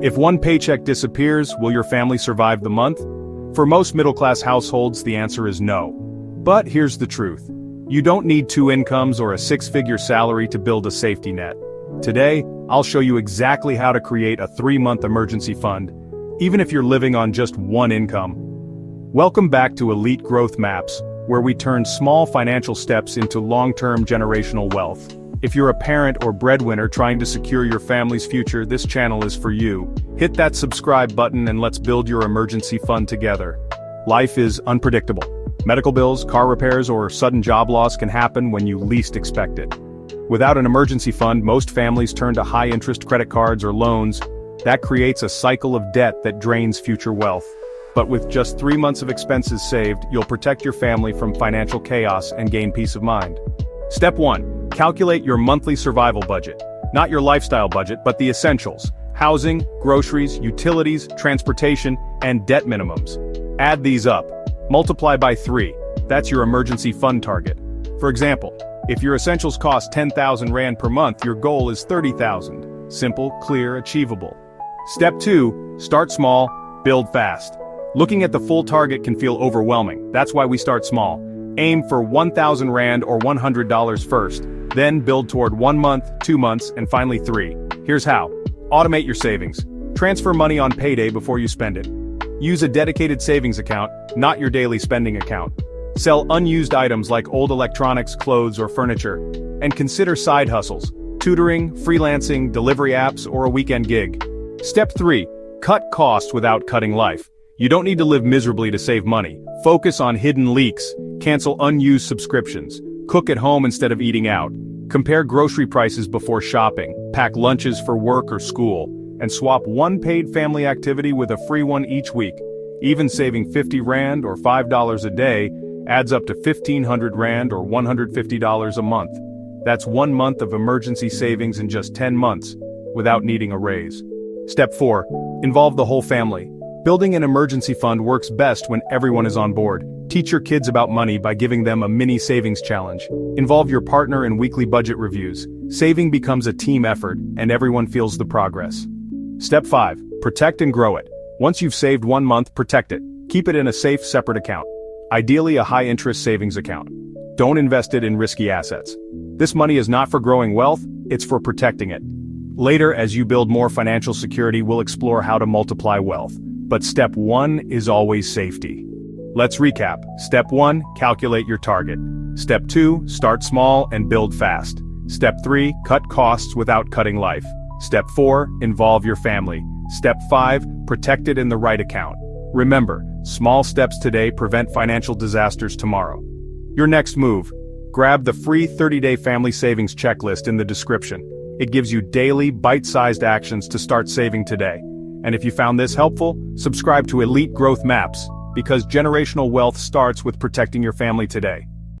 If one paycheck disappears, will your family survive the month? For most middle-class households, the answer is no. But here's the truth. You don't need two incomes or a six-figure salary to build a safety net. Today, I'll show you exactly how to create a 3-month emergency fund, even if you're living on just one income. Welcome back to Elite Growth Maps, where we turn small financial steps into long-term generational wealth. If you're a parent or breadwinner trying to secure your family's future, this channel is for you. Hit that subscribe button and let's build your emergency fund together. Life is unpredictable. Medical bills, car repairs, or sudden job loss can happen when you least expect it. Without an emergency fund, most families turn to high-interest credit cards or loans. That creates a cycle of debt that drains future wealth. But with just 3 months of expenses saved, you'll protect your family from financial chaos and gain peace of mind. Step 1. Calculate your monthly survival budget. Not your lifestyle budget, but the essentials: housing, groceries, utilities, transportation, and debt minimums. Add these up. Multiply by 3. That's your emergency fund target. For example, if your essentials cost 10,000 Rand per month, your goal is 30,000. Simple, clear, achievable. Step 2. Start small, build fast. Looking at the full target can feel overwhelming. That's why we start small. Aim for 1,000 Rand or $100 first, then build toward 1 month, 2 months, and finally 3. Here's how. Automate your savings. Transfer money on payday before you spend it. Use a dedicated savings account, not your daily spending account. Sell unused items like old electronics, clothes, or furniture. And consider side hustles: tutoring, freelancing, delivery apps, or a weekend gig. Step 3. Cut costs without cutting life. You don't need to live miserably to save money. Focus on hidden leaks. Cancel unused subscriptions. Cook at home instead of eating out. Compare grocery prices before shopping. Pack lunches for work or school. And swap one paid family activity with a free one each week. Even saving 50 Rand or $5 a day adds up to 1,500 Rand or $150 a month. That's 1 month of emergency savings in just 10 months, without needing a raise. Step 4. Involve the whole family. Building an emergency fund works best when everyone is on board. Teach your kids about money by giving them a mini savings challenge. Involve your partner in weekly budget reviews. Saving becomes a team effort, and everyone feels the progress. Step 5. Protect and grow it. Once you've saved 1 month, protect it. Keep it in a safe, separate account. Ideally a high-interest savings account. Don't invest it in risky assets. This money is not for growing wealth, it's for protecting it. Later, as you build more financial security, we'll explore how to multiply wealth. But step 1 is always safety. Let's recap. Step 1, calculate your target. Step 2, start small and build fast. Step 3, cut costs without cutting life. Step 4, involve your family. Step 5, protect it in the right account. Remember, small steps today prevent financial disasters tomorrow. Your next move. Grab the free 30-day family savings checklist in the description. It gives you daily, bite-sized actions to start saving today. And if you found this helpful, subscribe to Elite Growth Maps, because generational wealth starts with protecting your family today.